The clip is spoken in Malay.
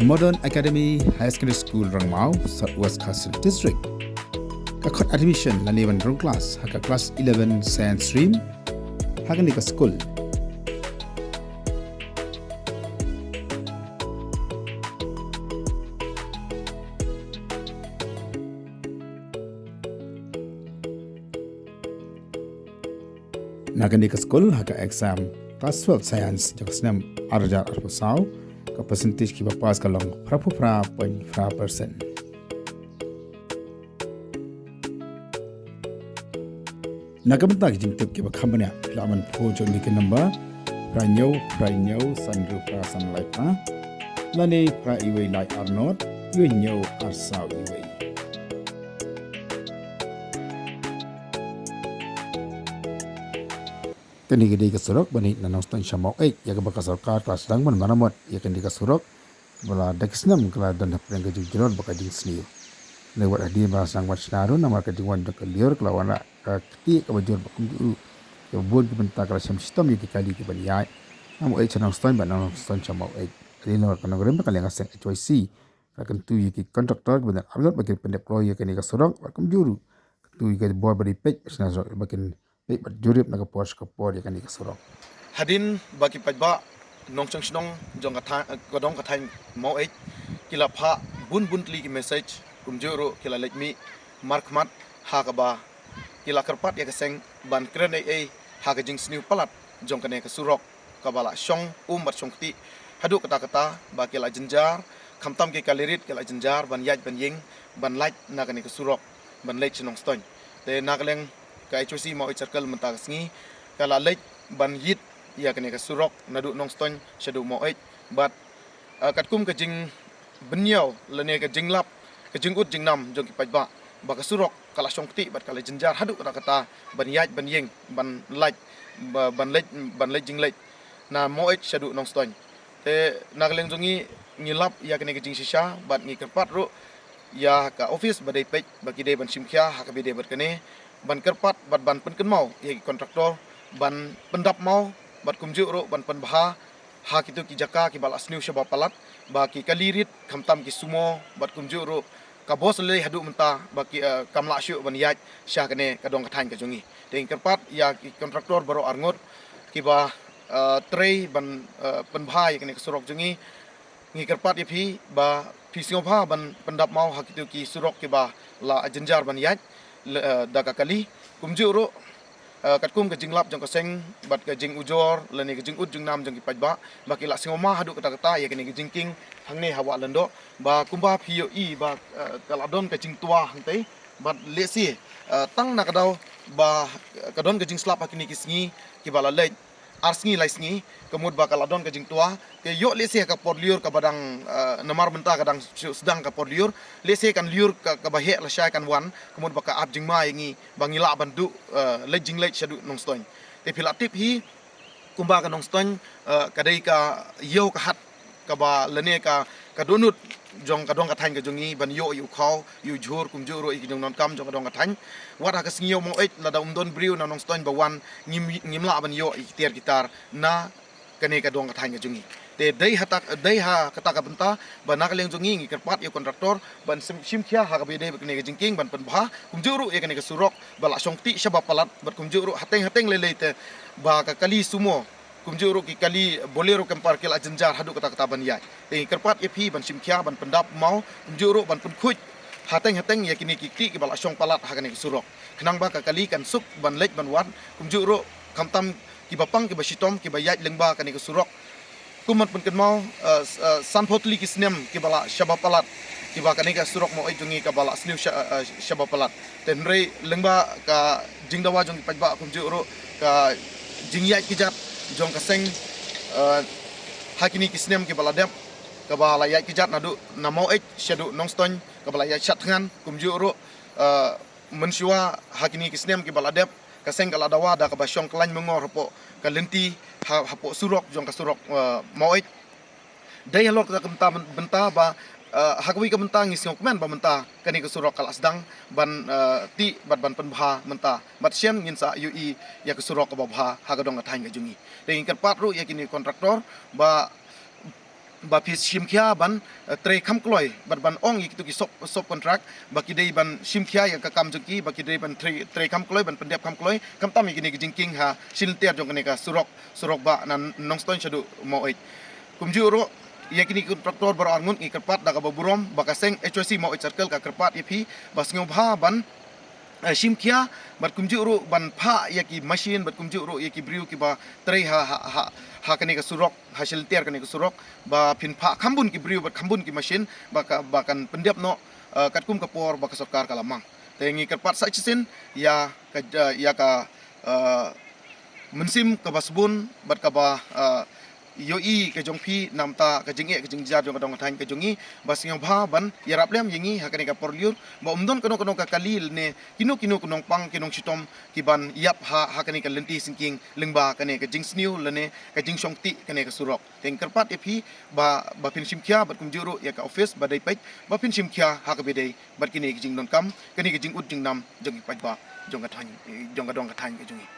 Modern Academy High Secondary School Rangmau, Southwest Castle District. Kakot admission laniwan rong class haka class 11 science stream haka ni ka school. Nakan di ka school haka exam class 12 science jaka senam arjar arpasau ka percentage ki pass ka long prapu pra point fra percent. Nakamenta ki jingtup ki bakhamnya laman phojo ni ke number pranyo sanru pra sunlight pa lani pra iwe like are not iwe nyo are saw iwe. Kani gede ka surok bani nanong stan shamok ya ka baka sarkar kelas dang man manamot ya kan di ka surok bala dakisnam kala dan hapren ka jujuror baka jing sniu lewat adi ba sang wat snaru namar ka jingwan dak lior kala wana ka kti ka bajur bakum dulu ka bod ki benta kala sam sistem ki kali ki ban yai namo ai chanang stan ban nanong stan shamok ali lor kana gorem ka lenga sen HYC ka kan tu ki contractor ban abdot bagi pendeploy ya kan di ka surok bakum juru tu ki boy bari pek snazor bakin jurip naga pos ka por ya kan ka surok hadin bagi pajba nong chang snong jong ka thai mau kila pha bun tli ki message kumjuro kila let mi mark mat ha ka ba kila karpat ya ka seng ban kren ha ka jing sniu palat jong ka ne ka surok ka bala shong mat shong ti hadu kata ba kila jenjar khamtam ke kalirit kila jenjar ban yaj ban ying ban laj na ka ne ka surok ban lej chnong stoin te nakaleng ka HOC mau circle mentak sngi kala lej ban yit ya kene ka surok nadu nong ston shadu mau bat katkum ka jing benyau lene ka jing lap ka jing ut jing nam jong ki pajba ba ka surok kala shongti bat kala jenjar hadu kata ban yaj ban yeng ban laj ban lej jing lej na mau shadu nong ston te nagleng jongi ngilap ya kene ka jing shisha bat ngi kerpat ro ya ka office badai pej bagi de ban simkhia ha ka bide bat kene ban kerpat bat ban pen mau ya kontraktor ban pendap mau bat kumju ro ban pen bha ha kitu ki jaka ki balas new shaba palat ba ki kalirit khamtam ki sumo bat kumju ro ka bos le hadu menta ba ki kamla shu ban yaj sha kane ka dong ka thain ka jongi teng kerpat ya ki kontraktor baro arngot ki ba trei ban pen bha ya kane ka surok jongi ngi kerpat ya phi ba phi singopha ban pendap mau ha kitu ki surok ki ba la jenjar ban yaj daga kali kumjuro katkum ke jinglap jong kaseng bat ke jing ujor leni ke jing ut jing nam jong ki pajba baki la singoma hadu kata ya kene ke jingking hangne hawa lendo ba kumba phio I ba kaladon ke jing tua hante bat lesi tang na kadau ba kadon ke jing slap hakini kisngi ki bala lej arsngi laisngi kemud ba kaladon ke jing tua ke yo lesi ka podliur ka badang namar menta kadang sedang ka podliur lesi kan liur ka bahe la syai kan wan kemud ba ka ab jing ma yangi bangila bandu lejing lej shadu nong stoin te pilatip hi kumba ka nong stoin kadai ka yo ka hat ka ba lene ka donut jong ka dong ka thain ka jongi ban yo yu khau yu jhur kum juro I jong non kam jong ka dong ka thain wat ha ka sngio mo la da don briu na nong stoin ba wan ngimla ban yo I tiar gitar na kane ka dong ka thain ka jongi te dai ha kata ka benta ba nakaleng jongi ngi kerpat yo kontraktor ban simkhia ha ka bede kane ka jingking ban pen bha kum juro e kane ka surok bala songti shaba palat bat kum juro hateng lele te ba ka kali sumo kumjuro ki kali bolero kempar kila jenjar hadu kata ban yai te kerpat epi ban simkhia ban pendap mau kumjuro ban penkuj hateng ya kini ki bala syong palat hakane ki surok kenang ba ka kali kan suk ban lej ban wan kumjuro kamtam ki bapang ki basitom ki bayaj lengba kane ki surok kumat pen mau sanpotli ki snem ki bala shaba palat ki ba kane ka surok mo jungi ka bala sniu shaba palat ten rei lengba ka jingdawa jong pajba kumjuro ka jingyaj ki jat jong kaseng hakini kisnem ke baladep ke bala yai kijat nadu namau shadu nongston ke bala yai chat ngan kumjuro mensyua hakini kisnem ke baladep kaseng kala dawa da ke basyong klan mengor hapo ke lenti hapo surok jong ka surok mau dai halok ka benta ba hakwi ka benta ngi singok men ba menta kani ka surok kala sedang ban ti ban penbha menta bat sien ngin sa UI ya ka surok ka babha ha ka dong ka thain ka jungi ding kerpat ru ya kini kontraktor ba ba phis shim khia ban tre kham kloi ban ong ik tu ki sop contract ba ki dei ban shim khia ya ka kam jeki ba ki dei ban tre kham kloi ban pendep kham kloi kam tam ki ni ki jingking ha sil ter jong ne ka surok ba nan nong stoin shadu mo oi kum ju ro ya kini kontraktor bar angun i kerpat da ka burom ba ka seng HOC mo oi circle ka kerpat ipi ba sngo bha ban shim khia bat kumju ro ban pha ya ki machine bat kumju ro ya ki briu ki ba tre ha kani ka surok hasil tiar kani ka surok ba phin pha khambun ki briu bat khambun ki machine ba kan pendep no kat kum ka por ba ka sarkar ka lamang tengi kerpat sa chisin ya ka mensim ka basbun bat ka ba yoi ke jongpi namta ke jingi ke jingjar jong kadong thain ke jongi basing bha ban yarap lem yingi hakani ka porliur ba umdon kono ka kalil ne kino konong pang kinong sitom kiban yap hakani ka lenti sinking lengba kane ke jingsniu lene ke jingsong ti kane ka surok teng kerpat epi ba pin simkhia bat kum juro ya ka office ba dai pek ba pin simkhia ha ka bedai bat kini ke jing non kam kani ke jing ut jing nam jongi paj ba jong ka thain jong ka dong ka thain ke jongi